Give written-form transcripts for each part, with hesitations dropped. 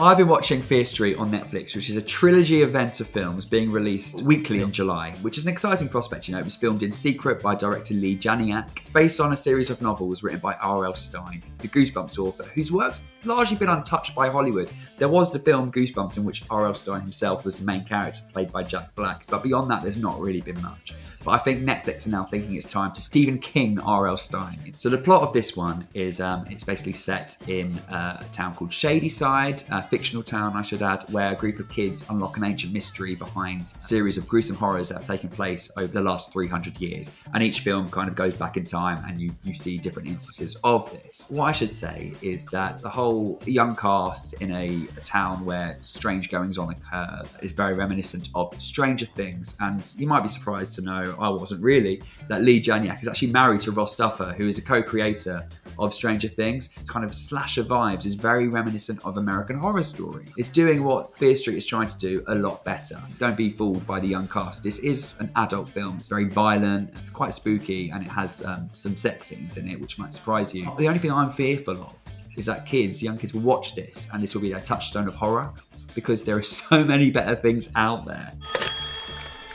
I've been watching Fear Street on Netflix, which is a trilogy event of films being released weekly in July, which is an exciting prospect. It was filmed in secret by director Lee Janiak. It's based on a series of novels written by R.L. Stine, the Goosebumps author, whose work's largely been untouched by Hollywood. There was the film Goosebumps, in which R.L. Stine himself was the main character, played by Jack Black, but beyond that, there's not really been much. But I think Netflix are now thinking it's time to Stephen King R.L. Stine. So the plot of this one is it's basically set in a town called Shadyside, a fictional town, I should add, where a group of kids unlock an ancient mystery behind a series of gruesome horrors that have taken place over the last 300 years. And each film kind of goes back in time and you see different instances of this. What I should say is that the whole young cast in a town where strange goings-on occurs is very reminiscent of Stranger Things. And you might be surprised to know, I wasn't really, that Lee Janiak is actually married to Ross Duffer, who is a co-creator of Stranger Things. Kind of slasher vibes is very reminiscent of American Horror Story. It's doing what Fear Street is trying to do a lot better. Don't be fooled by the young cast. This is an adult film. It's very violent, it's quite spooky, and it has some sex scenes in it, which might surprise you. The only thing I'm fearful of is that young kids will watch this, and this will be their touchstone of horror, because there are so many better things out there.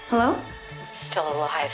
Hello? Still alive.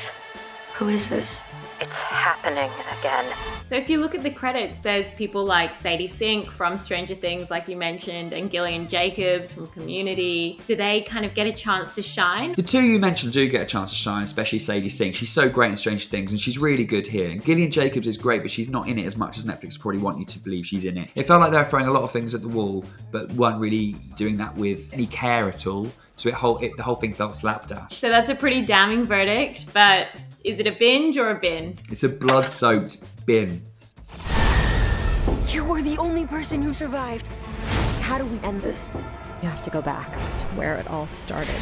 Who is this? It's happening again. So if you look at the credits, there's people like Sadie Sink from Stranger Things, like you mentioned, and Gillian Jacobs from Community. Do they kind of get a chance to shine? The two you mentioned do get a chance to shine, especially Sadie Sink. She's so great in Stranger Things, and she's really good here. And Gillian Jacobs is great, but she's not in it as much as Netflix probably want you to believe she's in it. It felt like they were throwing a lot of things at the wall, but weren't really doing that with any care at all. So the whole thing felt slapdash. So that's a pretty damning verdict, but is it a binge or a bin? It's a blood-soaked bin. You were the only person who survived. How do we end this? You have to go back to where it all started.